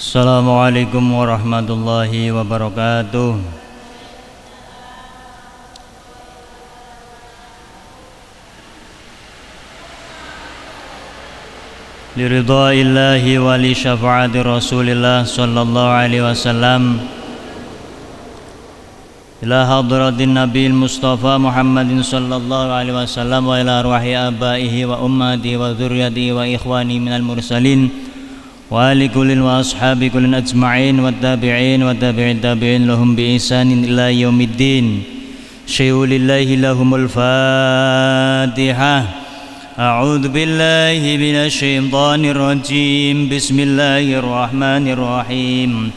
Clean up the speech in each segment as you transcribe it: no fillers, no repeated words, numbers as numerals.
Assalamualaikum warahmatullahi wabarakatuh. Liridha'illahi wa li syafa'ati Rasulillah sallallahu alaihi wasallam ila hadratin Nabiil Mustafa Muhammadin sallallahu alaihi wasallam wa ila arwahi abaihi wa ummatihi wa dzurriyyatihi wa ikhwani minal mursalin wa ali kullin wa ashabi kullin ajma'in wa tabi'in wa tabi'in tabi'in lahum bi ihsanin ila yaumiddin. Syai'ulillahi lahumul Fatihah. A'udzu billahi minasy syaithanir rajim. Bismillahirrahmanirrahim.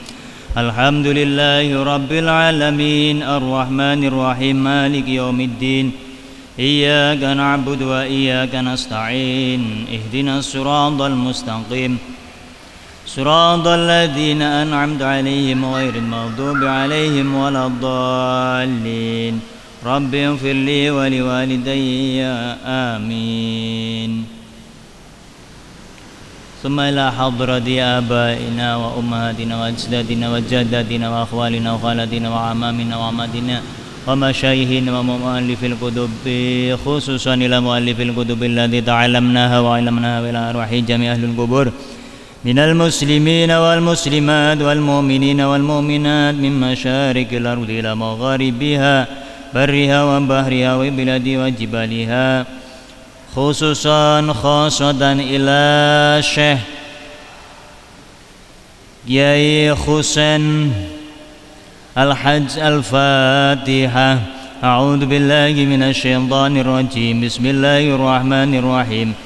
Alhamdulillahi rabbil alamin arrahmanir rahim maliki yaumiddin. Iyyaka na'budu wa iyyaka nasta'in. Ihdinas siratal mustaqim. Siratal ladzina an'amta 'alaihim ghairil maghdubi 'alaihim waladdallin. Rabbi ighfirli wa liwalidayya amin. Thumma ila hadrati abaina wa ummahatina wa ajdatina wa jaddatina wa akhwalina wa khalatina wa amamina wa amatina wa masyayikhina wa mu'allifil kutubi khususan ila mu'allifil kutubi allati ta'allamnaha wa 'allamnaha wa ila arwahi jami' ahlul qubur minal muslimina wal muslimat wal mu'minina wal mu'minat min masyarikil ardi ila magharibiha barriha wa bahriha wa biladi wa jibaliha khususan khasatan ila Syekh Kiai Husain Al-Hajj Al-Fatihah. A'udzu billahi minasy syaithanir rajim. Bismillahirrahmanirrahim.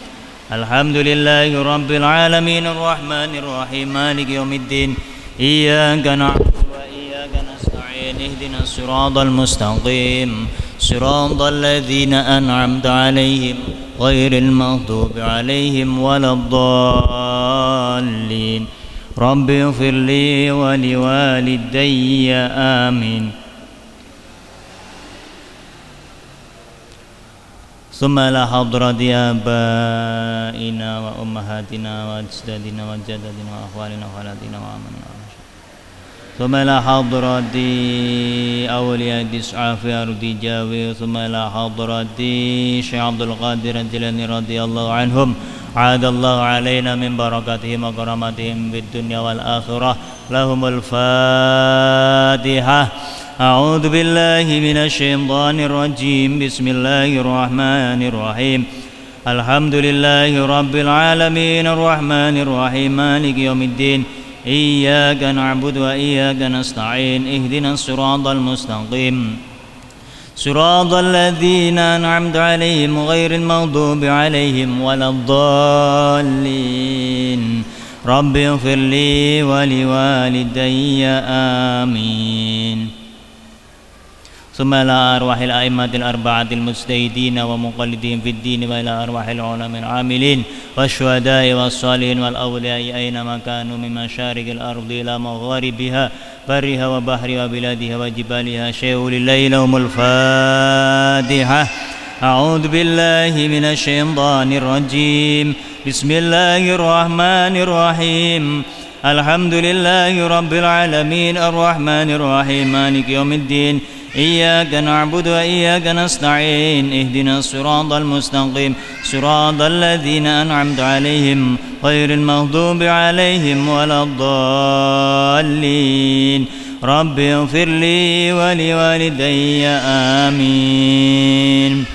Alhamdulillahi rabbil alamin arrahmanir rahim maliki yaumiddin. Iyyaka na'budu wa iyyaka nasta'in. Ihdinas siratal mustaqim. Siratal ladzina an'amta 'alaihim ghairil maghdubi 'alaihim waladdallin. Rabbi ighfirli wa liwalidayya amin. Tsumma la hadrati abaina wa ummahatina wa ajdadina wa jaddatina wa akhwalina wa khalatina wa amanna. Tsumma la hadrati awliya dis'afi ardi jawi. Tsumma la hadrati Syekh Abdul Qadir Al-Jilani radhiyallahu anhum. A'adallahu alaina min barakatihim wa karamatihim fid dunya wal akhirah. Lahumul Fatihah. A'udzu billahi minasy syaithanir rajim. Bismillahirrahmanirrahim. Alhamdulillahi rabbil alamin arrahmanir rahim maliki yaumiddin. Iyyaka na'budu wa iyyaka nasta'in. Ihdinas siratal mustaqim. Siratal ladzina an'amta 'alaihim ghairil maghdubi 'alaihim waladdallin. Rabbi ighfirli wa liwalidayya amin. Tsumma ila arwahil a'immatil arba'atil mujtahidin wa muqallidin fid din wa ila arwahil ulama'il 'amilin wasyuhada'i wassalihin wal awliya'i aina ma kanu min masyarikil ardi ila magharibiha barriha wa bahriha wa biladiha wa jibaliha. Syai'ulillahi lahumul Fatihah. A'udzu billahi minasy syaithanir rajim. Bismillahirrahmanirrahim. Alhamdulillahi rabbil alamin arrahmanir rahim maliki yaumiddin. Iyyaka na'budu wa iyyaka nasta'in. Ihdinas siratal mustaqim. Siratal ladzina an'amta 'alaihim ghairil maghdubi 'alaihim waladdallin. Rabbi ighfirli wa liwalidayya amin.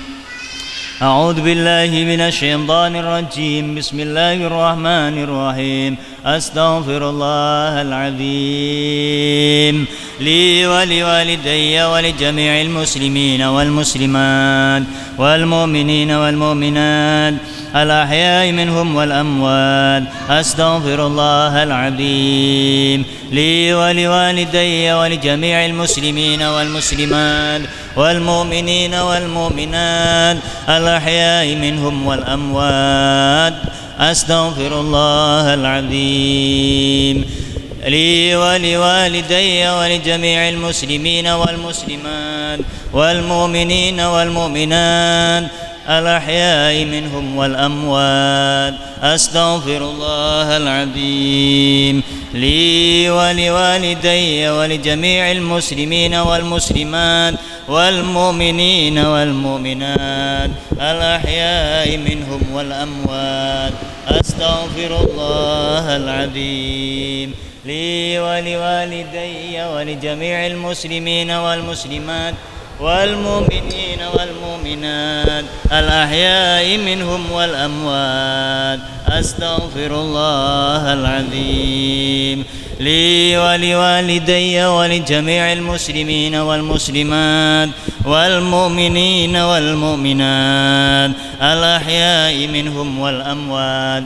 A'udzu billahi minasy syaithanir rajim. Bismillahirrahmanir rahim. Astaghfirullahal azim li wa liwalidayya wa li jami'il muslimina wal muslimat wal mu'minina wal mu'minat al ahya'i minhum wal amwat. Astaghfirullahal azim li wa liwalidayya wa li jami'il muslimina wal muslimat wal mu'minina wal mu'minat al ahya'i minhum wal amwat. Astaghfirullahal azim li wa liwalidayya wa li jami'il muslimina wal muslimat wal mu'minina wal mu'minat الأحياء منهم والأموات. أستغفر الله العظيم لي ولوالدي ولجميع المسلمين والمسلمات والمؤمنين والمؤمنات الأحياء منهم والأموات. أستغفر الله العظيم لي ولوالدي ولجميع المسلمين والمسلمات والمؤمنين والمؤمنات الأحياء منهم والأموات. أستغفر الله العظيم لي ولوالدي ولجميع المسلمين والمسلمات والمؤمنين والمؤمنات الأحياء منهم والأموات.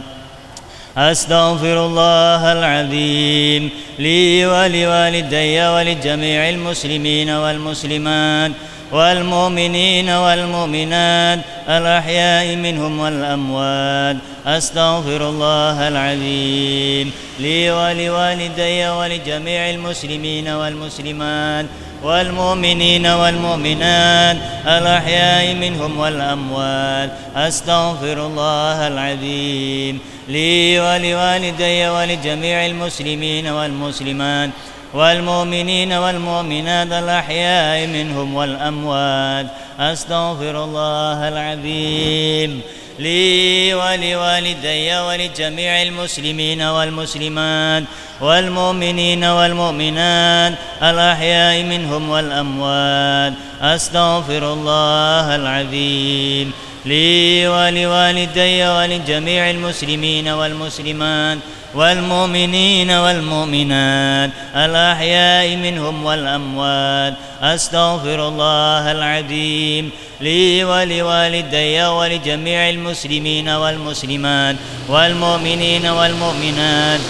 أستغفر الله العظيم لي ولوالدي ولجميع المسلمين والمسلمات والمؤمنين والمؤمنات الأحياء منهم والأموات. أستغفر الله العظيم لي ولوالدي ولجميع المسلمين والمسلمات والمؤمنين والمؤمنات الأحياء منهم والأموات. أستغفر الله العظيم لي ولوالدي ولجميع المسلمين والمسلمات والمؤمنين والمؤمنات الأحياء منهم والأموات. أستغفر الله العظيم لي ولوالدي ولجميع المسلمين والمسلمات والمؤمنين والمؤمنات الأحياء منهم والأموات. أستغفر الله العظيم لي ولوالدي ولجميع المسلمين والمسلمات والمؤمنين والمؤمنات الأحياء منهم والأموات. أستغفر الله العظيم لي ولوالدي ولجميع المسلمين والمسلمات والمؤمنين والمؤمنات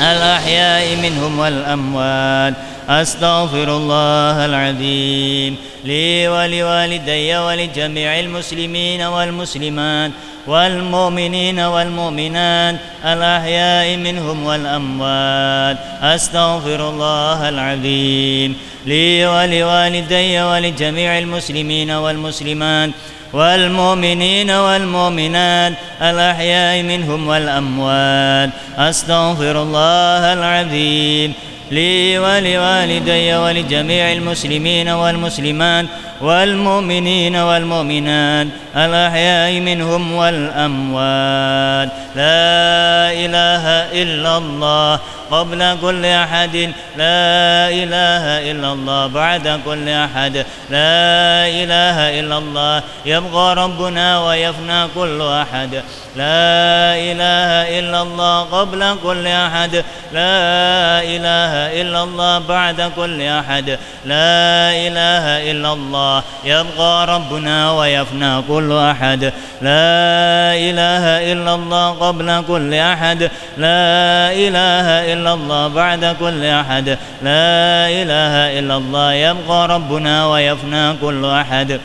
الأحياء منهم والأموات. أستغفر الله العظيم لي ولوالدي ولجميع المسلمين والمسلمات والمؤمنين والمؤمنات الأحياء منهم والأموات. أستغفر الله العظيم لي ولوالدي ولجميع المسلمين والمسلمات والمؤمنين والمؤمنات الأحياء منهم والأموات. أستغفر الله العظيم لي ولوالدي ولجميع المسلمين والمسلمات والمؤمنين والمؤمنات الأحياء منهم والأموات. لا إله إلا الله قبل كل أحد، لا إله إلا الله بعد كل أحد، لا إله إلا الله يبقى ربنا ويفنى كل أحد، لا إله إلا الله قبل كل أحد، لا إله إلا الله بعد كل أحد، لا إله إلا الله يبقى ربنا ويفنى كل أحد، لا إله إلا الله قبل كل أحد، لا إله إلا الله بعد كل أحد، لا إله إلا الله يبقى ربنا ويفنى كل أحد،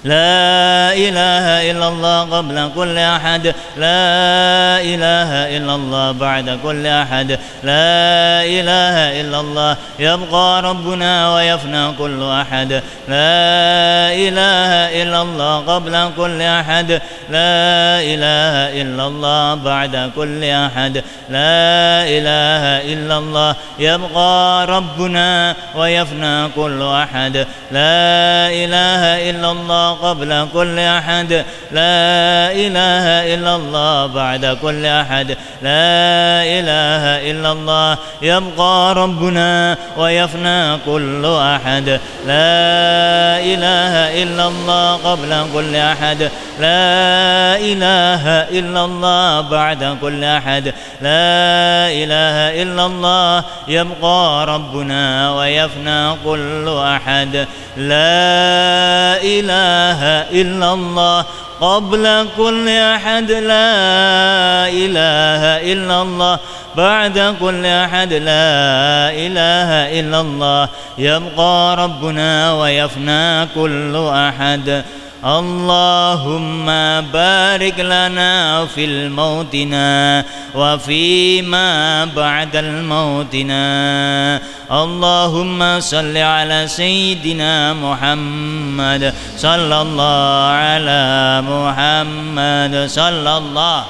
لا إله إلا الله قبل كل أحد، لا إله إلا الله بعد كل أحد، لا إله إلا الله يبقى ربنا ويفنى كل أحد، لا إله إلا الله قبل كل أحد، لا إله إلا الله بعد كل أحد، لا إله إلا الله يبقى ربنا ويفنى كل أحد، لا إله إلا الله قبل كل أحد، لا إله إلا الله بعد كل أحد، لا إله إلا الله يبقى ربنا ويفنى كل أحد، لا إله إلا الله قبل كل أحد، لا إله إلا الله بعد كل أحد، لا إله إلا الله يبقى ربنا ويفنى كل أحد، لا إله إلا الله قبل كل أحد، لا إله إلا الله بعد كل أحد، لا إله إلا الله يبقى ربنا ويفنى كل أحد. اللهم بارك لنا في الموتنا وفيما بعد الموتنا. اللهم صل على سيدنا محمد صلى الله على محمد صلى الله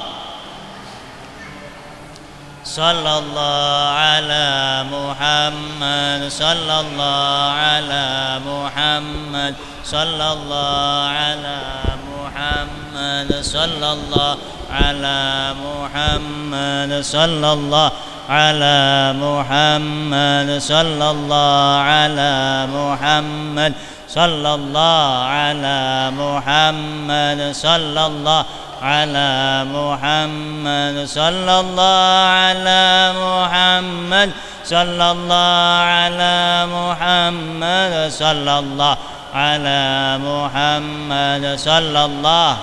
على محمد صلى الله على محمد صلى الله على محمد صلى الله على محمد صلى الله على محمد صلى الله على محمد صلى الله على محمد صلى الله على محمد صلى الله على محمد صلى الله على محمد صلى الله على محمد صلى الله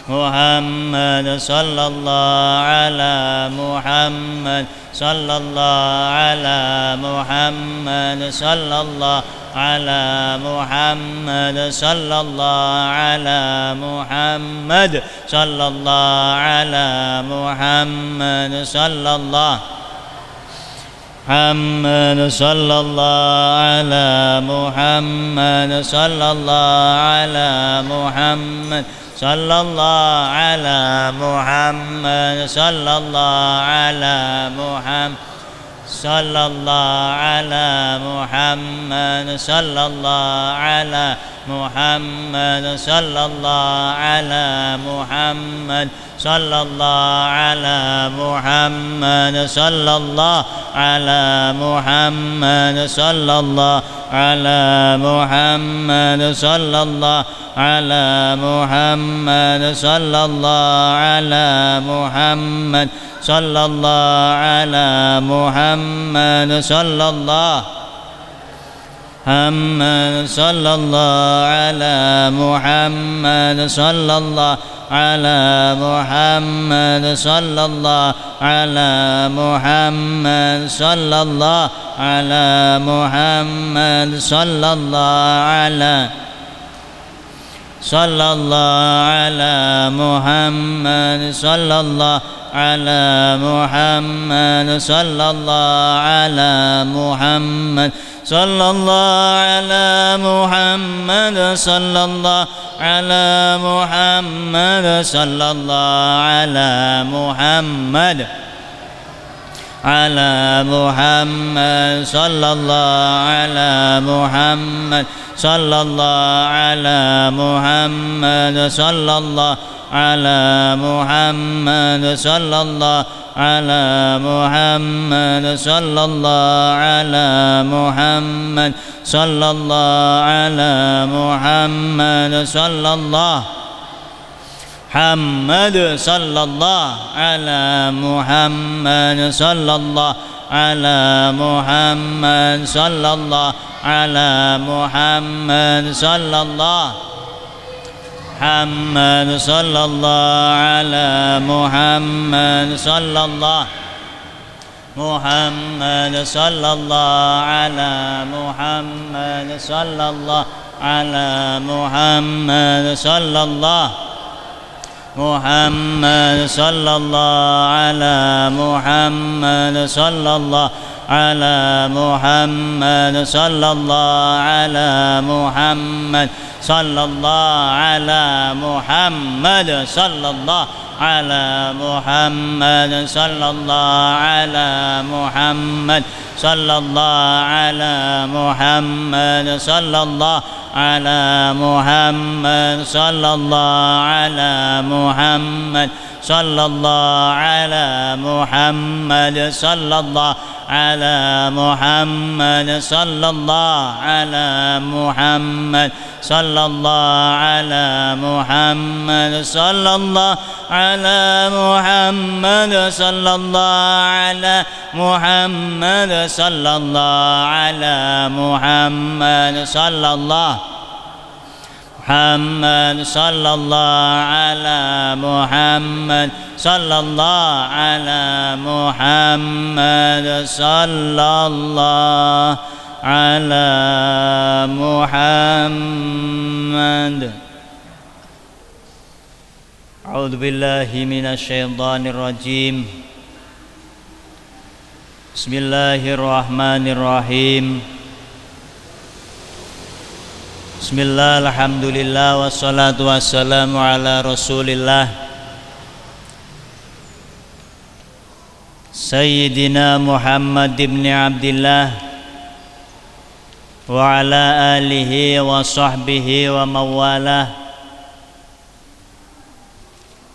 محمد صلى الله على محمد صلى الله على محمد صلى الله على محمد صلى الله على محمد صلى الله على محمد صلى الله محمد صلى الله على محمد صلى الله على محمد صلى الله على محمد صلى الله على محمد صلى الله على محمد صلى الله على محمد صلى الله على محمد صلى الله على محمد صلى الله على محمد صلى الله على محمد صلى الله على محمد صلى الله على محمد صلى الله على محمد صلى الله محمد صلى الله على محمد صلى الله على محمد صلى الله على محمد صلى الله على محمد صلى الله على صلى الله على محمد صلى الله على محمد صلى الله على محمد صلى الله على محمد صلى الله على محمد صلى الله على محمد على محمد صلى الله على محمد صلى الله على محمد صلى الله على محمد صلى الله على محمد صلى الله على محمد صلى الله على محمد صلى الله محمد صلى الله على محمد صلى الله على محمد صلى الله على محمد صلى الله محمد صلى الله على محمد صلى الله محمد صلى الله على محمد صلى الله على محمد صلى الله محمد صلى الله على محمد صلى الله على محمد صلى الله على محمد صلى الله على محمد صلى الله على محمد صلى الله على محمد صلى الله على محمد صلى الله على محمد صلى الله على محمد صلى الله على محمد صلى الله على محمد صلى الله على محمد صلى الله على محمد صلى الله على محمد صلى الله على محمد صلى الله على محمد صلى الله محمد صلى الله على محمد صلى الله على محمد صلى الله على محمد. أعوذ بالله من الشيطان الرجيم. بسم الله الرحمن الرحيم. بسم الله الحمد لله والصلاة والسلام على رسول الله سيدنا محمد بن عبد الله وعلى آله وصحبه ومن والاه.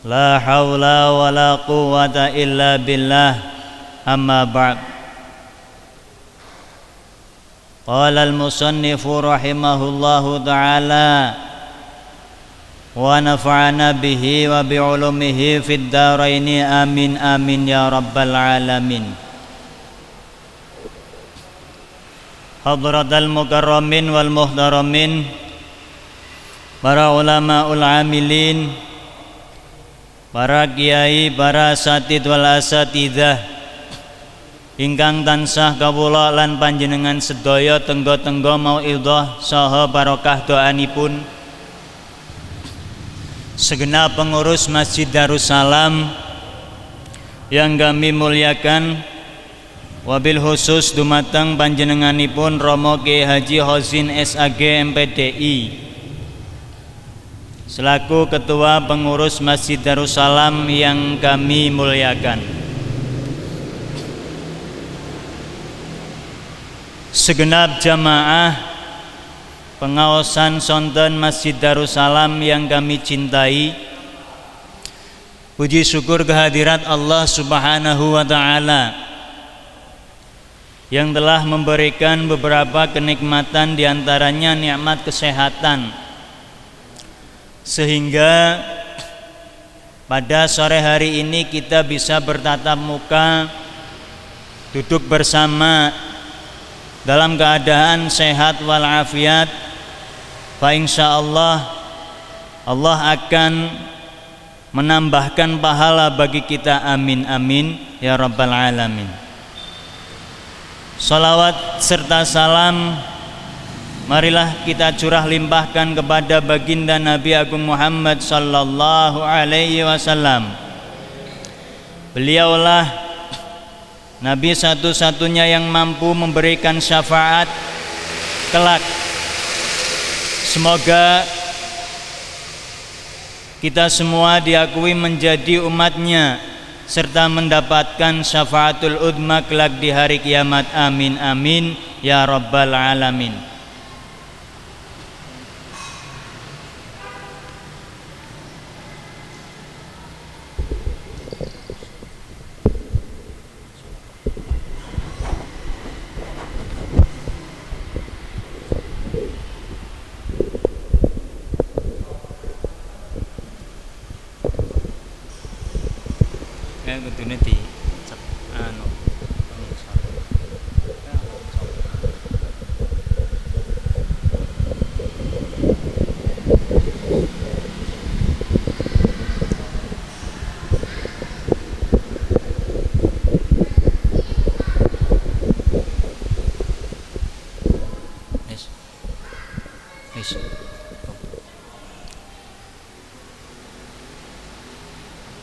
لا حول ولا قوة إلا بالله. أما بعد. قال المصنف رحمه الله تعالى ونفعنا به وبعلومه في الدارين آمين آمين يا رب العالمين. حضرة المكرمين والمحترمين, para ulamaul amilin, para kiai, para asatid wal asatidzah ingkang tansah kawula lan panjenengan sedaya tenggo-tenggo mauidhah saha barokah doanipun segenap pengurus Masjid Darussalam yang kami muliakan, wabil khusus dumateng panjenenganipun Romo Kiai Haji Hozin SAG MPDI selaku ketua pengurus Masjid Darussalam yang kami muliakan. Segenap jamaah pengaosan sonten Masjid Darussalam yang kami cintai, puji syukur kehadirat Allah Subhanahu wa ta'ala yang telah memberikan beberapa kenikmatan, diantaranya nikmat kesehatan, sehingga pada sore hari ini kita bisa bertatap muka, duduk bersama dalam keadaan sehat walafiat. Fa insyaallah Allah akan menambahkan pahala bagi kita, amin amin ya rabbal alamin. Salawat serta salam marilah kita curah limpahkan kepada baginda Nabi Agung Muhammad sallallahu alaihi wasallam. Beliaulah Nabi satu-satunya yang mampu memberikan syafaat kelak. Semoga kita semua diakui menjadi umatnya serta mendapatkan syafaatul udma kelak di hari kiamat, amin amin ya rabbal alamin.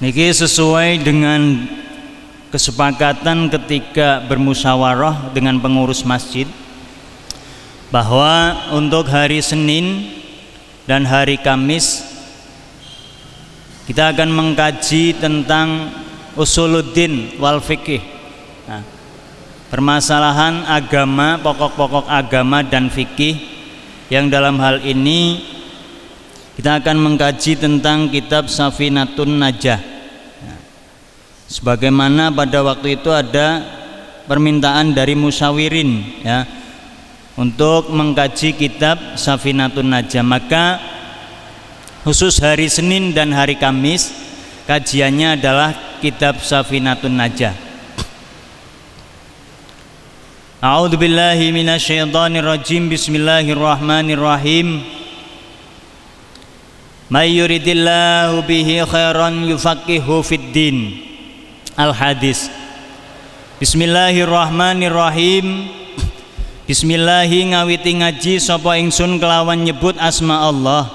Niki sesuai dengan kesepakatan ketika bermusyawarah dengan pengurus masjid bahwa untuk hari Senin dan hari Kamis kita akan mengkaji tentang usuluddin wal fikih. Nah, permasalahan agama, pokok-pokok agama dan fikih, yang dalam hal ini kita akan mengkaji tentang kitab Safinatun Najah. Sebagaimana pada waktu itu ada permintaan dari musyawirin ya untuk mengkaji kitab Safinatun Najah, maka khusus hari Senin dan hari Kamis kajiannya adalah kitab Safinatun Najah. A'udzubillahi minasyaitonirrajim. Bismillahirrahmanirrahim. May yuridillahu bihi khairan yufaqihu fiddin. Al-Hadis. Bismillahirrahmanirrahim. Bismillahi ngawiti ngaji sapa ingsun kelawan nyebut asma Allah.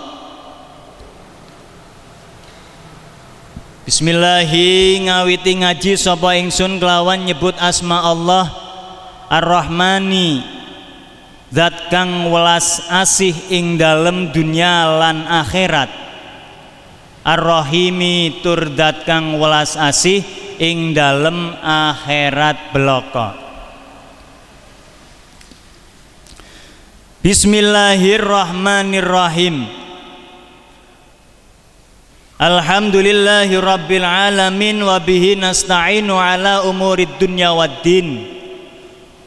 Bismillahi ngawiti ngaji sapa ingsun kelawan nyebut asma Allah. Ar-Rahmani, zat kang welas asih ing dalem dunya lan akhirat. Ar-Rahimi, tur zat kang welas asih ing dalem akhirat belaka. Bismillahirrahmanirrahim. Alhamdulillahi rabbil alamin wa bihi nasta'inu ala umurid dunya waddin.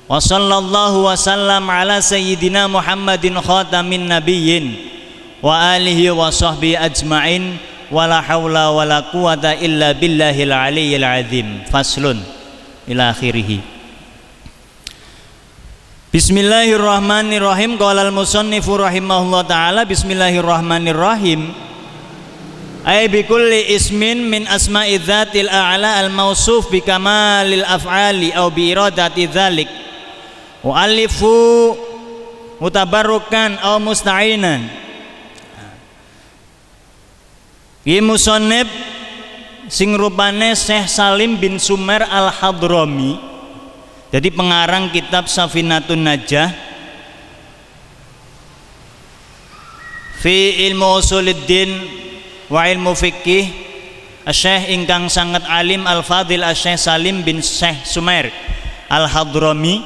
Wa sallallahu wa sallam ala sayyidina Muhammadin khatamin nabiyyin wa alihi wa sahbihi ajma'in wa la hawla wa la quwata illa billahil aliyyil azim. Faslun ila akhirih. Bismillahirrahmanirrahim. Qala al-musannifu rahimahullah ta'ala. Bismillahirrahmanirrahim. Ay bi kulli ismin min asma'i dzatil a'la al-mausuf bi kamalil af'ali aw bi iradati dzalik wa alifu mutabarrukan aw musta'inan. Ki musannif sing rupane Syekh Salim bin Sumer Al-Hadrami, jadi pengarang kitab Safinatun Najah fi ilmu usuluddin wa ilmu fikih. Syekh ingkang sangat alim Al-Fadil Syekh Salim bin Syekh Sumer Al-Hadrami.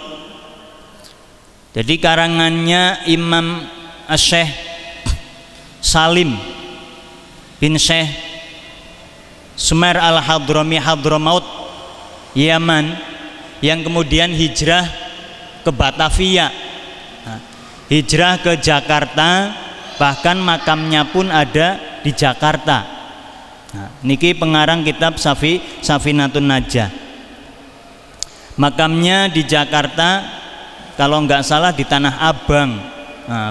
Jadi karangannya Imam Syekh Salim bin Syekh Sumer Al-Hadrami, Hadramaut, Yaman, yang kemudian hijrah ke Batavia, hijrah ke Jakarta, bahkan makamnya pun ada di Jakarta. Niki pengarang kitab Safinatun Najah. Makamnya di Jakarta, kalau nggak salah di Tanah Abang.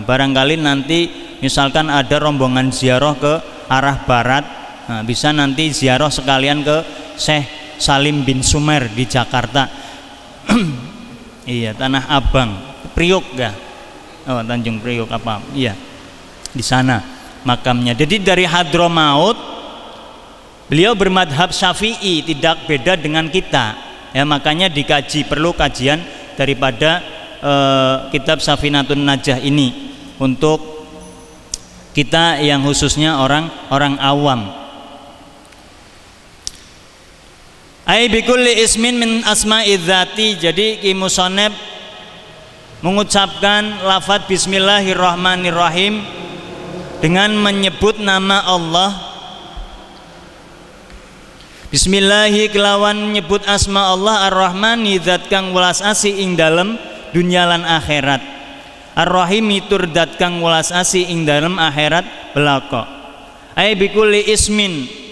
Barangkali nanti misalkan ada rombongan ziarah ke arah barat, bisa nanti ziarah sekalian ke Syekh Salim bin Sumer di Jakarta. Iya, Tanah Abang, Priok ya. Oh, Tanjung Priok apa? Iya, di sana makamnya. Jadi dari Hadramaut beliau bermadhab Syafi'i, tidak beda dengan kita ya, makanya dikaji, perlu kajian daripada kitab Safinatun Najah ini untuk kita yang khususnya orang awam. Ai bi kulli ismin min asma'i dzati. Jadi Ki Musannif mengucapkan lafaz Bismillahirrahmanirrahim dengan menyebut nama Allah. Bismillahi kelawan nyebut asma Allah. Ar-Rahmani, zat kang welas asih ing dalem dunya lan akhirat. Ar-Rahimi, tur zat kang welas asih ing dalem akhirat belaka. Ai bi kulli ismin,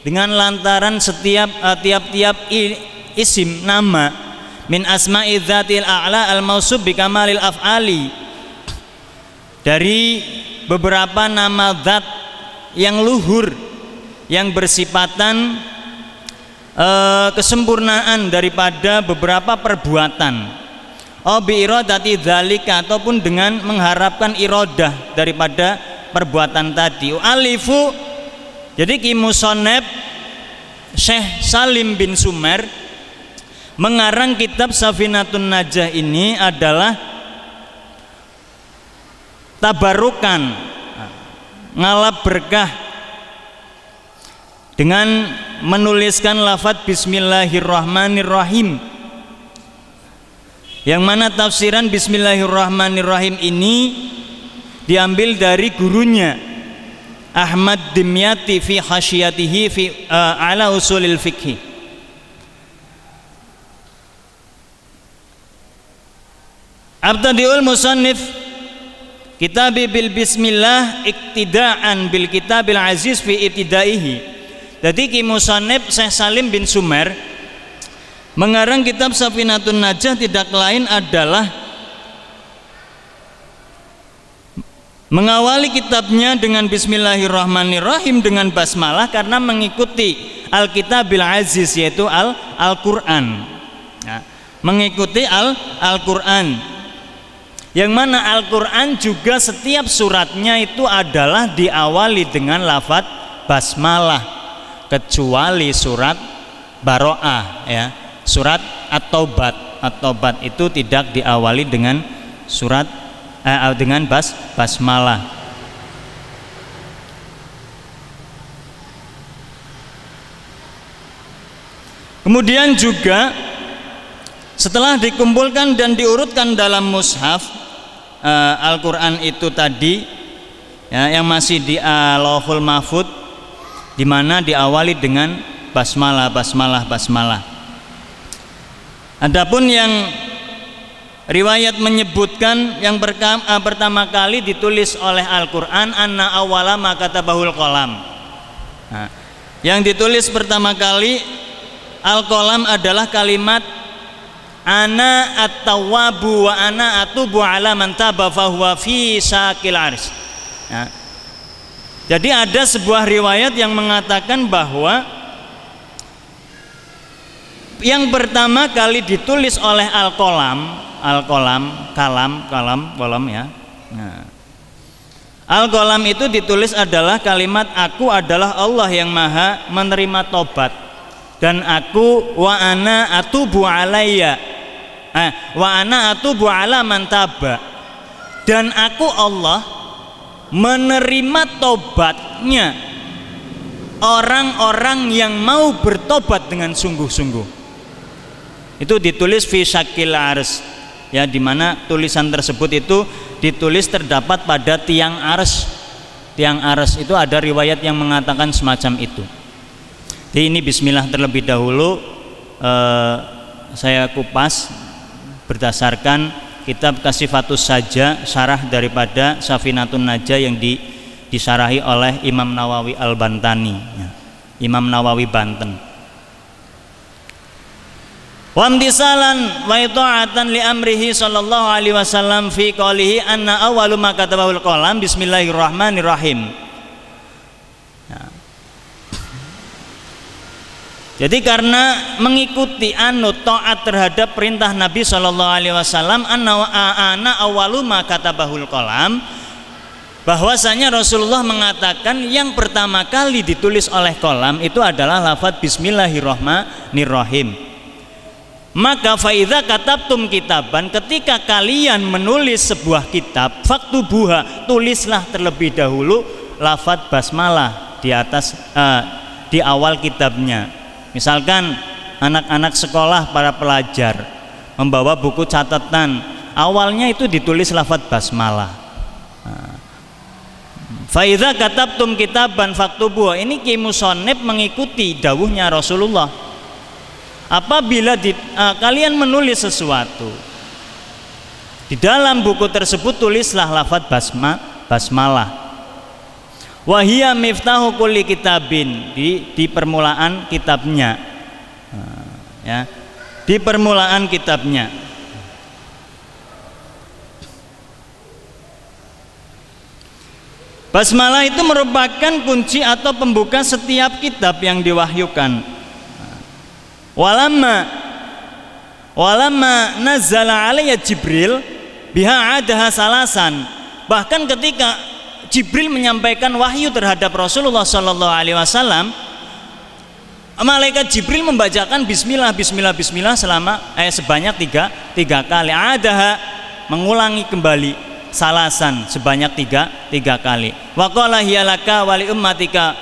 dengan lantaran setiap tiap-tiap isim nama min asma'i dzatil a'la al-mausub bi kamalil af'ali, dari beberapa nama zat yang luhur yang bersifatan kesempurnaan daripada beberapa perbuatan. Bi iradati dzalika, ataupun dengan mengharapkan iradah daripada perbuatan tadi. Alifu, jadi Ki Musannif Syekh Salim bin Sumer mengarang kitab Safinatun Najah ini adalah tabarukan, ngalap berkah dengan menuliskan lafaz Bismillahirrahmanirrahim, yang mana tafsiran Bismillahirrahmanirrahim ini diambil dari gurunya Ahmad Dimyati fi khasyatihi fi ala usulil fikhi. Abtadiul musannif kitabi bil bismillah iktidaan bil kitabil aziz fi ibtidaihi. Jadi Ki Musannif Syekh Salim bin Sumer mengarang kitab Safinatun Najah tidak lain adalah mengawali kitabnya dengan Bismillahirrahmanirrahim, dengan basmalah, karena mengikuti Al-Kitabil Aziz, yaitu Al-Quran, mengikuti Al-Quran. Yang mana Al-Quran juga setiap suratnya itu adalah diawali dengan lafadz basmalah, kecuali surat Baro'ah ya. Surat At-Taubat itu tidak diawali dengan surat dengan basmalah. Kemudian juga setelah dikumpulkan dan diurutkan dalam mushaf Al-Quran itu tadi ya, yang masih di Lauhul Mahfudz, di mana diawali dengan basmalah. Adapun yang riwayat menyebutkan yang pertama kali ditulis oleh Al-Quran anna awwala ma katabahul qalam. Nah, yang ditulis pertama kali Al-Qalam adalah kalimat ana at-tawwabu wa ana atubu ala man taba fahuwa fi sakil arsy. Ya. Jadi ada sebuah riwayat yang mengatakan bahwa yang pertama kali ditulis oleh kalam ya. Nah, Al-Qalam itu ditulis adalah kalimat aku adalah Allah yang maha menerima tobat, dan aku wa ana atubu alayya wa ana atubu ala man taba, dan aku Allah menerima tobatnya orang-orang yang mau bertobat dengan sungguh-sungguh. Itu ditulis fi syakil ars ya, dimana tulisan tersebut itu ditulis terdapat pada tiang ars. Tiang ars itu ada riwayat yang mengatakan semacam itu. Jadi ini bismillah terlebih dahulu saya kupas berdasarkan kitab Kasifatus Saja, syarah daripada Safinatun Najah yang disarahi oleh Imam Nawawi Al-Bantani ya. Imam Nawawi Banten. Wa imtisalan wa ta'atan li amrihi sallallahu alaihi wasallam fi qoulihi anna awwalu ma katabahul qalam bismillahirrahmanirrahim. Ya. Jadi karena mengikuti taat terhadap perintah Nabi sallallahu alaihi wasallam ana awwalu ma katabahul qalam, bahwasanya Rasulullah mengatakan yang pertama kali ditulis oleh qalam itu adalah lafadz bismillahirrahmanirrahim. Maka faidza katabtum kitaban, ketika kalian menulis sebuah kitab, faktubuha, tulislah terlebih dahulu lafadz basmalah di atas di awal kitabnya. Misalkan anak-anak sekolah, para pelajar membawa buku catatan, awalnya itu ditulis lafadz basmalah. Faidza katabtum kitaban faktubuha, ini Ki Musonib mengikuti dawuhnya Rasulullah. Apabila kalian menulis sesuatu, di dalam buku tersebut tulislah lafadz basmalah. Wahia miftahu kulli kitabin, di permulaan kitabnya ya, di permulaan kitabnya. Basmalah itu merupakan kunci atau pembuka setiap kitab yang diwahyukan. Walamma nazzala alayya Jibril biha adaha salasan, bahkan ketika Jibril menyampaikan wahyu terhadap Rasulullah Sallallahu Alaihi Wasallam, malaikat Jibril membacakan Bismillah selama sebanyak tiga kali. Adaha, mengulangi kembali, salasan sebanyak tiga kali. Wa qala hiya laka wa li ummatika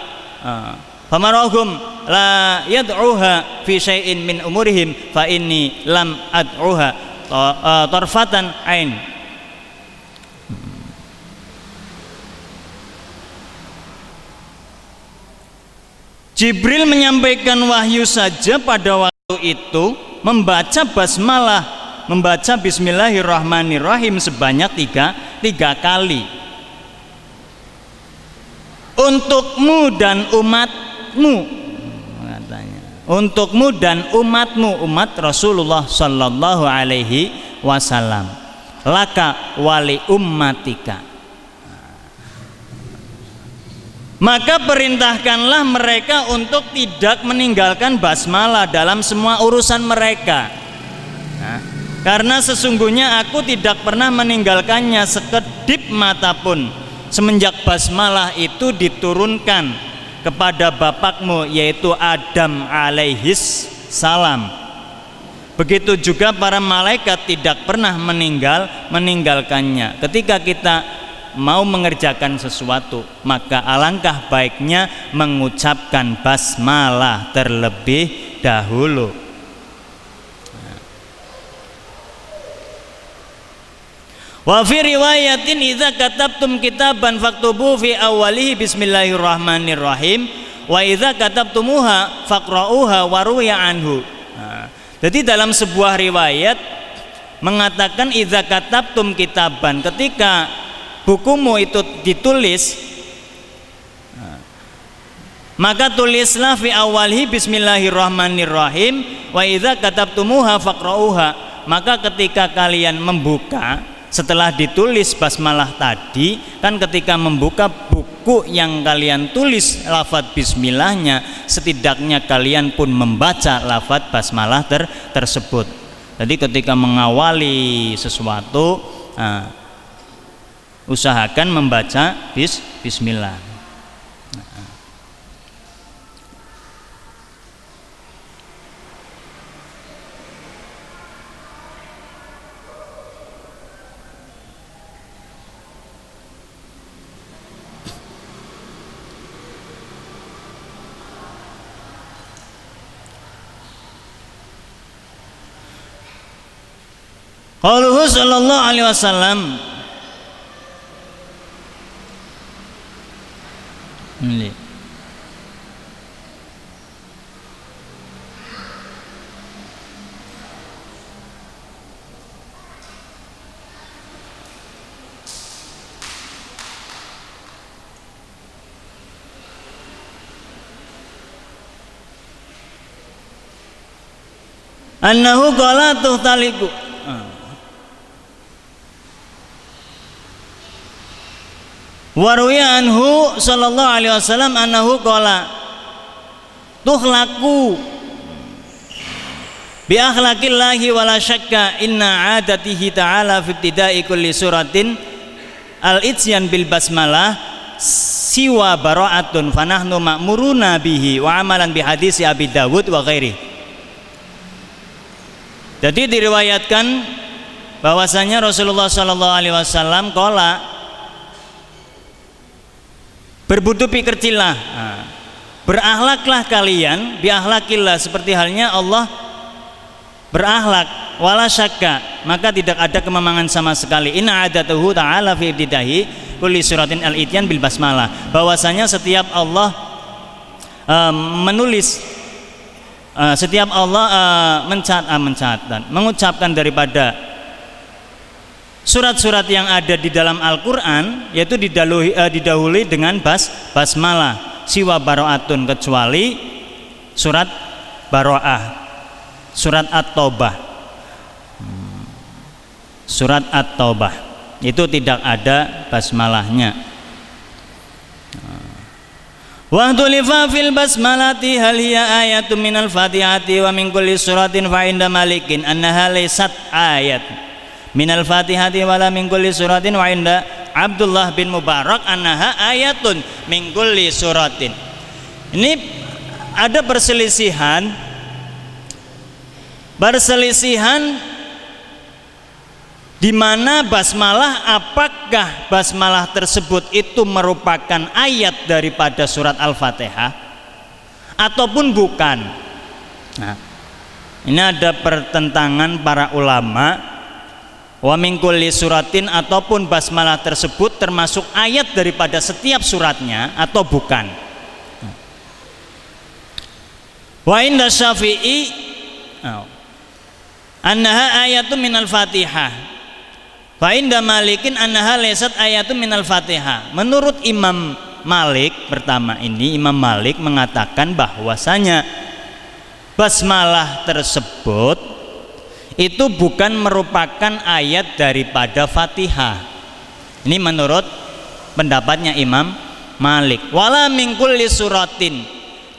famarahum la yad'uha fi syai'in min umurihim fa inni lam ad'uha tarfatan ain. Jibril menyampaikan wahyu saja pada waktu itu membaca basmalah, membaca bismillahirrahmanirrahim sebanyak tiga kali. Untukmu dan umatmu, katanya. Untukmu dan umatmu, umat Rasulullah Sallallahu Alaihi Wasallam. Laka wali ummatika. Maka perintahkanlah mereka untuk tidak meninggalkan basmalah dalam semua urusan mereka. Nah, Karena sesungguhnya aku tidak pernah meninggalkannya sekedip mata pun semenjak basmalah itu diturunkan kepada bapakmu yaitu Adam alaihis salam. Begitu juga para malaikat tidak pernah meninggalkannya. Ketika kita mau mengerjakan sesuatu, maka alangkah baiknya mengucapkan basmalah terlebih dahulu. Wa fi riwayatin idza katabtum kitaban faktubu fi awwalihi bismillahirrahmanirrahim wa idza katabtumuha faqra'uha wa ruya anhu. Jadi dalam sebuah riwayat mengatakan idza katabtum kitaban, ketika bukumu itu ditulis, maka tulislah fi awwalihi bismillahirrahmanirrahim wa idza katabtumuha faqra'uha. Maka ketika kalian membuka setelah ditulis basmalah tadi, kan ketika membuka buku yang kalian tulis lafadz bismillahnya, setidaknya kalian pun membaca lafadz basmalah tersebut. Jadi ketika mengawali sesuatu, usahakan membaca bismillah. Qauluhu sallallahu alaihi wasallam. Ini. Annahu qala tuhtaliku. Waruya anhu sallallahu alaihi wasallam annahu qala tuhlaku bi akhlaqillahi wala syakka inna adatihi ta'ala fi ibtida'i kulli suratin al-itsyan bil basmalah siwa bara'atun fanahnu ma'muruna bihi wa amalan bi hadisi Abi Dawud wa ghairi. Jadi diriwayatkan bahwasanya Rasulullah sallallahu alaihi wasallam qala berbudu pikircilah, berakhlaklah kalian, biakhlakillah, seperti halnya Allah berakhlak, wala syakka, maka tidak ada kemamangan sama sekali. Inna adatuhu ta'ala fi ibtidahi kulli suratin al-ityan bil basmalah, bahwasanya setiap Allah menulis, setiap Allah mengucapkan daripada surat-surat yang ada di dalam Al-Quran, yaitu didahului dengan basmalah siwa baro'atun, kecuali surat baro'ah, surat at-taubah. Surat at-taubah itu tidak ada basmalahnya. Wa tulifa fil basmalati hal hiya ayatun minal fatihati wa min kulli suratin fa inda malikin annaha laysat ayat minal fatihati wala min kulli suratin wa inda Abdullah bin Mubarak annaha ayatun min kulli suratin. Ini ada perselisihan di mana basmalah, apakah basmalah tersebut itu merupakan ayat daripada surat Al-Fatihah ataupun bukan. Nah, ini ada pertentangan para ulama. Wa min kulli suratin, ataupun basmalah tersebut termasuk ayat daripada setiap suratnya atau bukan. Wa inda Syafi'i annaha ayatun minal Fatihah. Wa inda Malikin annaha laysat ayatun minal Fatihah. Menurut Imam Malik, pertama ini Imam Malik mengatakan bahwasanya basmalah tersebut itu bukan merupakan ayat daripada Fatihah. Ini menurut pendapatnya Imam Malik. Wala min kulli suratin,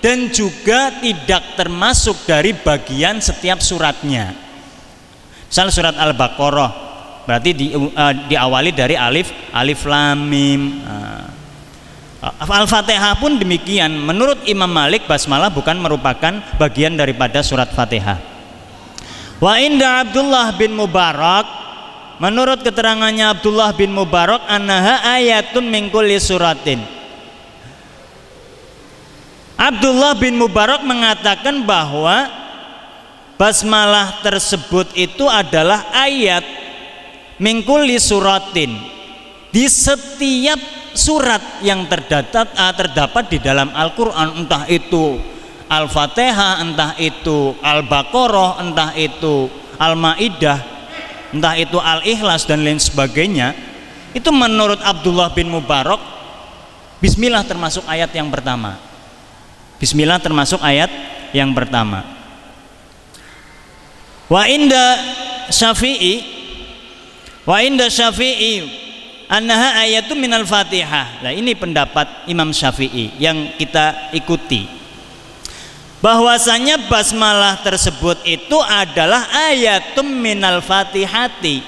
dan juga tidak termasuk dari bagian setiap suratnya. Misal surat Al-Baqarah berarti diawali dari alif lam mim. Al-Fatihah pun demikian. Menurut Imam Malik, basmalah bukan merupakan bagian daripada surat Fatihah. Wa inda Abdullah bin Mubarak, menurut keterangannya Abdullah bin Mubarak, annaha ayatun min kulli suratin. Abdullah bin Mubarak mengatakan bahwa basmalah tersebut itu adalah ayat min kulli suratin, di setiap surat yang terdapat di dalam Al-Quran, entah itu Al-Fatihah, entah itu Al-Baqarah, entah itu Al-Ma'idah, entah itu Al-Ikhlas dan lain sebagainya. Itu menurut Abdullah bin Mubarak, bismillah termasuk ayat yang pertama. Bismillah termasuk ayat yang pertama. Wa inda Syafi'i annaha ayatun minal Fatihah. Nah, ini pendapat Imam Syafi'i yang kita ikuti, bahwasanya basmalah tersebut itu adalah ayatun minal Fatihati,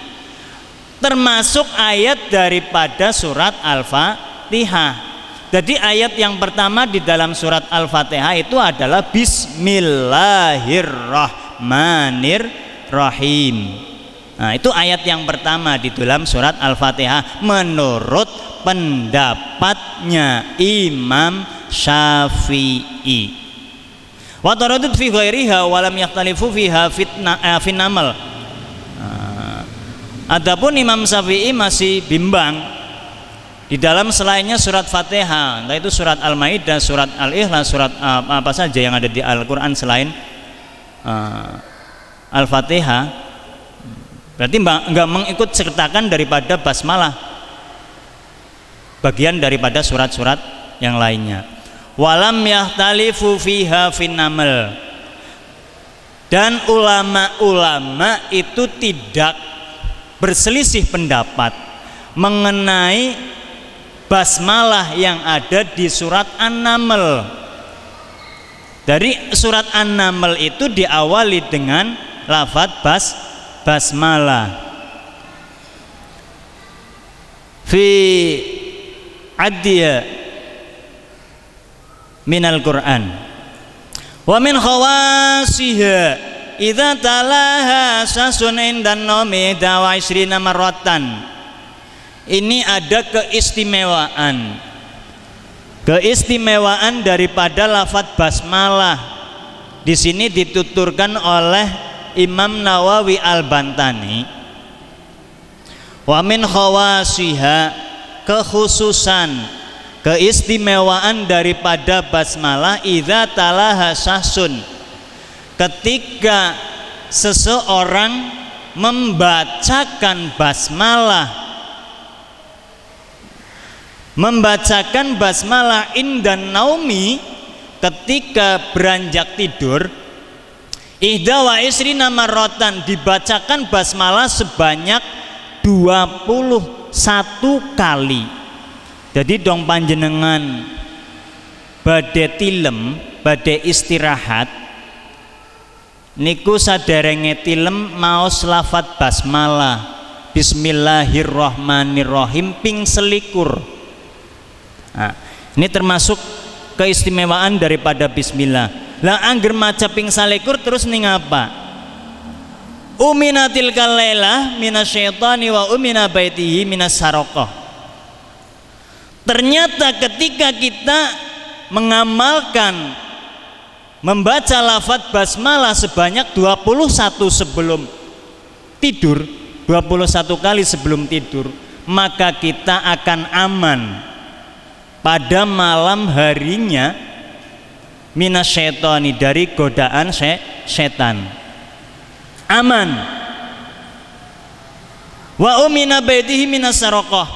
termasuk ayat daripada surat Al-Fatihah. Jadi ayat yang pertama di dalam surat Al-Fatihah itu adalah Bismillahirrahmanirrahim. Nah, itu ayat yang pertama di dalam surat Al-Fatihah menurut pendapatnya Imam Syafi'i. Wa taradud fi ghairiha wa lam yakhtalifu fiha finamal. Adapun Imam Syafi'i masih bimbang di dalam selainnya surat Fatihah, entah itu surat Al-Maidah, surat Al-Ikhlas, surat apa saja yang ada di Al-Qur'an selain Al-Fatihah. Berarti enggak mengikut sertakan daripada basmalah bagian daripada surat-surat yang lainnya. Walam yahtalifu fiha finamal, dan ulama-ulama itu tidak berselisih pendapat mengenai basmalah yang ada di surat An-Naml. Dari surat An-Naml itu diawali dengan lafadz basmalah fi addiya minal Qur'an wa min khawasiha idza talaha sasun indan nomi dawa isrina marratan. Ini ada keistimewaan daripada lafadz basmalah. Di sini dituturkan oleh Imam Nawawi Al-Bantani, wa min khawasiha, kekhususan keistimewaan daripada basmalah, idza talaha sahsun, ketika seseorang membacakan basmalah indan naumi, ketika beranjak tidur, ihda wa isrina marrotan, dibacakan basmalah sebanyak 21 kali. Jadi dong panjenengan badhe tilem, badhe istirahat niku saderenge tilem maos lafadz basmalah Bismillahirrahmanirrahim ping selikur. Nah, ini termasuk keistimewaan daripada bismillah. Lah angger maca ping salikur terus ning apa? Uminatil kalailah minasyaitani wa umina baitihi minas saraqah. Ternyata ketika kita mengamalkan membaca lafadz basmalah sebanyak 21 sebelum tidur, 21 kali sebelum tidur, maka kita akan aman pada malam harinya minasyaitani, dari godaan setan. Aman. Wa umina baitihi minas saraqah.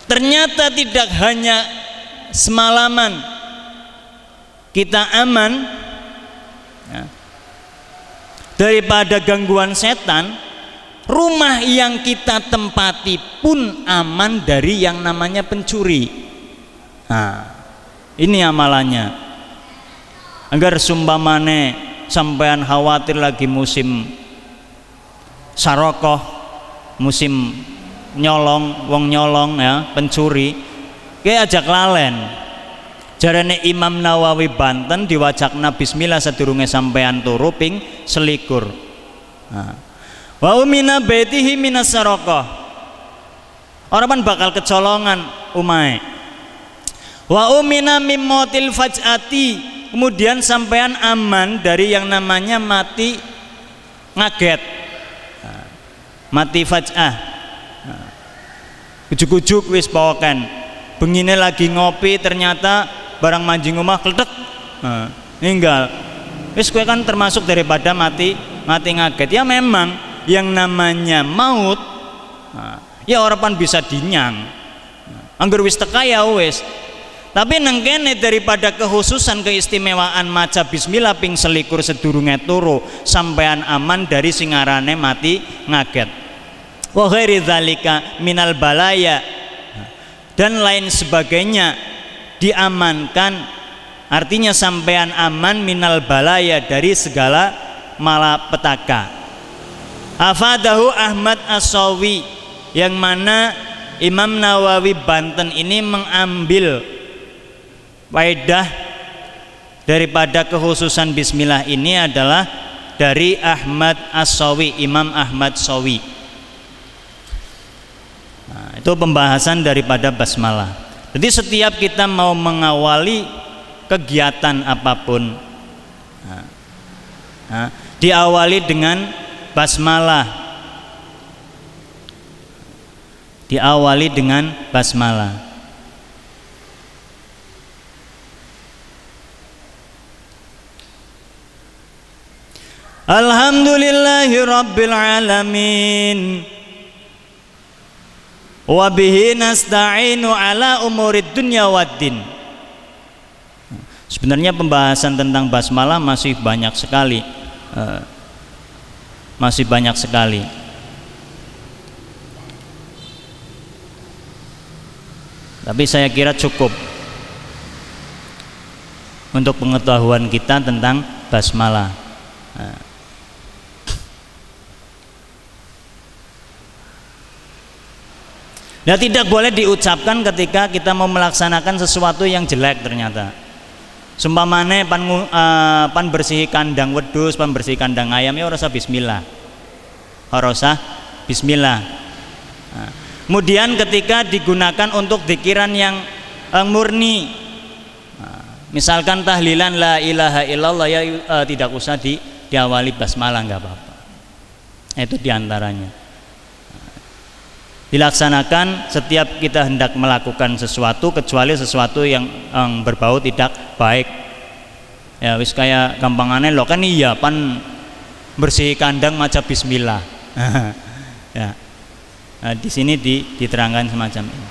Ternyata tidak hanya semalaman kita aman ya, daripada gangguan setan, rumah yang kita tempati pun aman dari yang namanya pencuri. Nah, ini amalannya. Agar sumpamane sampean khawatir lagi musim sarokoh, musim nyolong, wong nyolong ya, pencuri, kayak ajak lalen. Jarane Imam Nawawi Banten diwajakna bismillah sadurunge sampean turu ping selikur. Wa umina baitihi minas sarokoh. Orang bakal kecolongan umai. Wa umina mimmotil faj'ati, kemudian sampean aman dari yang namanya mati ngaget, mati faj'ah, ujuk-ujuk wis pokoken bengine lagi ngopi ternyata barang manjing omah kletek, ninggal wis kowe kan termasuk daripada mati ngaget. Ya memang yang namanya maut ya orang bisa dinyang, angger wis teka ya wis. Tapi nengkene daripada kekhususan keistimewaan maca bismillah ping selikur sedurunge turu sampean aman dari singarane mati ngaget. Wa ghairi dzalika minal balaya, dan lain sebagainya diamankan, artinya sampean aman minal balaya dari segala malapetaka. Afadahu Ahmad As-Sawi, yang mana Imam Nawawi Banten ini mengambil faedah daripada kekhususan bismillah ini adalah dari Ahmad As-Sawi, Imam Ahmad Sawi. Itu pembahasan daripada basmalah. Jadi setiap kita mau mengawali kegiatan apapun, diawali dengan basmalah, diawali dengan basmalah. Alhamdulillahi rabbil alamin wa bihi nasta'inu ala umurid dunya waddin. Sebenarnya pembahasan tentang basmalah masih banyak sekali, tapi saya kira cukup untuk pengetahuan kita tentang basmalah. Nah, tidak boleh diucapkan ketika kita mau melaksanakan sesuatu yang jelek ternyata. Sumpamane pan bersih kandang wedhus, pan bersih kandang ayam ya ora usah bismillah. Ora usah bismillah. Kemudian ketika digunakan untuk dzikiran yang murni, misalkan tahlilan la ilaha illallah ya tidak usah diawali basmalah, enggak apa-apa. Itu diantaranya. Dilaksanakan setiap kita hendak melakukan sesuatu, kecuali sesuatu yang berbau tidak baik. Ya wis kayak gampangane lo kan iya pan bersih kandang maca bismillah. Ya. Nah, di sini diterangkan semacam ini.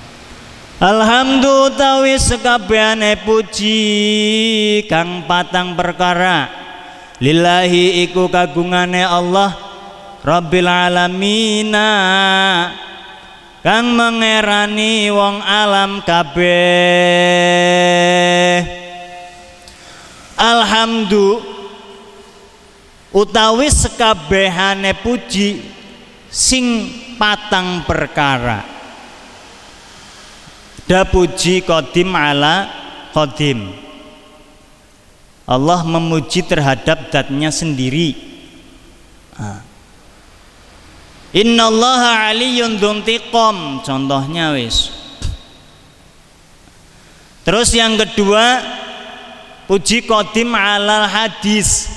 Alhamdulillah tawi sekabehane puji kang patang perkara lillahi iku kagungane Allah Rabbil alamina, kang mengerani wong alam kabeh. Alhamdulillah utawi sekabehane puji sing patang perkara. Da puji qadim ala qadim. Allah memuji terhadap zatnya sendiri. Innallaha aliyyun dzuntiqam, contohnya wis. Terus yang kedua, puji qadim alal hadis.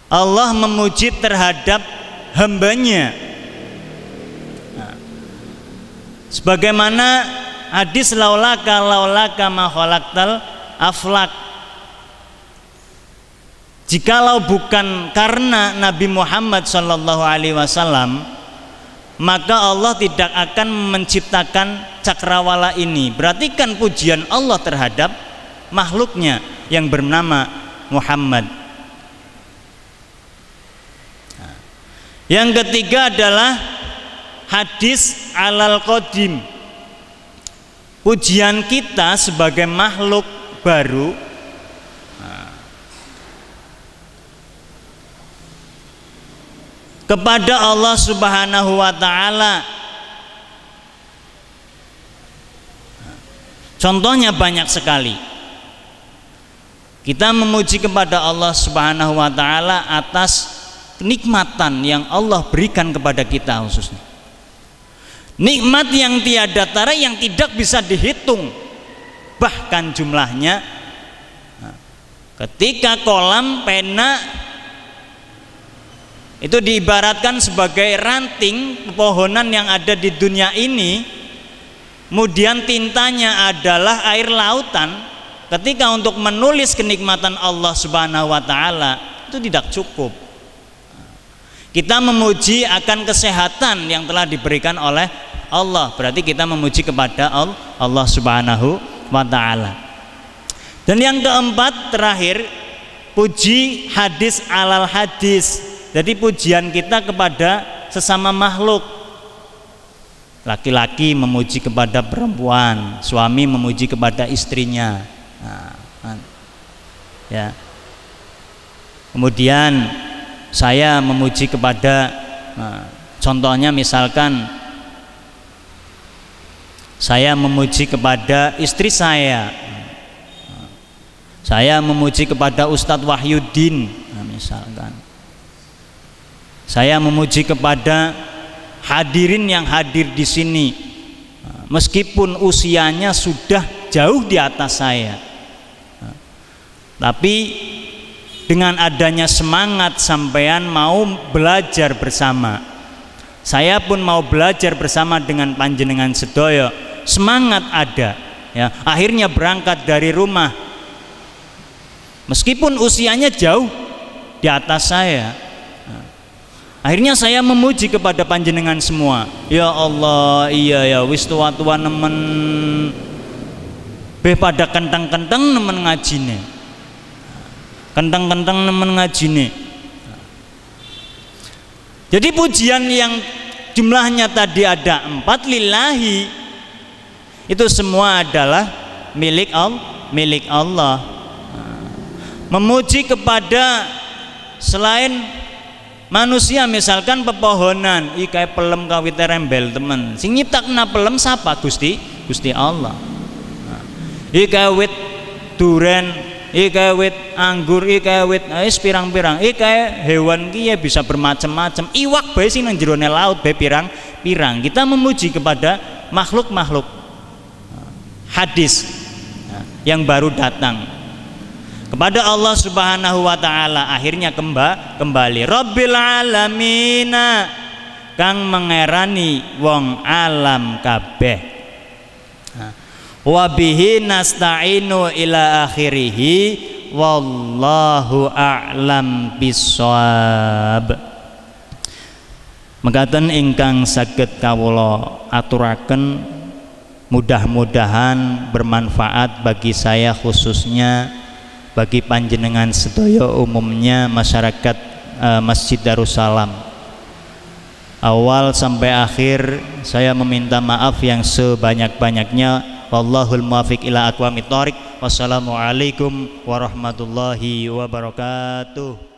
Allah memuji terhadap hambanya. Sebagaimana hadis laulaka ma khalaqtal aflak. Jikalau bukan karena Nabi Muhammad SAW, maka Allah tidak akan menciptakan cakrawala ini. Berarti kan pujian Allah terhadap makhluknya yang bernama Muhammad. Yang ketiga adalah hadis alal qadim. Pujian kita sebagai makhluk baru kepada Allah Subhanahu wa taala. Contohnya banyak sekali. Kita memuji kepada Allah Subhanahu wa taala atas kenikmatan yang Allah berikan kepada kita khususnya. Nikmat yang tiada tara, yang tidak bisa dihitung bahkan jumlahnya. Ketika kolam pena itu diibaratkan sebagai ranting pepohonan yang ada di dunia ini, kemudian tintanya adalah air lautan. Ketika untuk menulis kenikmatan Allah Subhanahu wa taala itu tidak cukup. Kita memuji akan kesehatan yang telah diberikan oleh Allah, berarti kita memuji kepada Allah Subhanahu wa taala. Dan yang keempat terakhir, puji hadis alal hadis. Jadi pujian kita kepada sesama makhluk. Laki-laki memuji kepada perempuan, suami memuji kepada istrinya. Ya. Kemudian saya memuji kepada, contohnya misalkan saya memuji kepada istri saya memuji kepada Ustadz Wahyuddin, misalkan saya memuji kepada hadirin yang hadir di sini, meskipun usianya sudah jauh di atas saya, tapi dengan adanya semangat sampean mau belajar bersama, saya pun mau belajar bersama dengan panjenengan sedoyo. Semangat ada, ya. Akhirnya berangkat dari rumah, meskipun usianya jauh di atas saya. Akhirnya saya memuji kepada panjenengan semua. Ya Allah, iya ya, wis tua-tua nemen beh pada kentang-kentang nemen ngajine. Kentang-kentang nemen ngajine. Jadi pujian yang jumlahnya tadi ada 4 lillahi, itu semua adalah milik Allah. Memuji kepada selain manusia, misalkan pepohonan, iki pelem kawit rembel temen, sing nyiptakna pelem sapa? Gusti Allah. Iki wit duren, iki wit anggur, iki wit pirang-pirang, iki hewan ki ya bisa bermacam-macam. Iwak bae sing nang jerone laut bae pirang-pirang. Kita memuji kepada makhluk-makhluk. Hadis yang baru datang kepada Allah Subhanahu wa taala, akhirnya kembali Rabbil alamina, kang mengerani wong alam kabeh. Wa bihi nasta'inu ila akhirih, wallahu a'lam bissawab. Mekaten ingkang saged kawula aturaken, mudah-mudahan bermanfaat bagi saya khususnya, bagi panjenengan sedaya umumnya masyarakat Masjid Darussalam. Awal sampai akhir saya meminta maaf yang sebanyak-banyaknya. Wallahul muwaffiq ila aqwamit thoriq. Wassalamualaikum warahmatullahi wabarakatuh.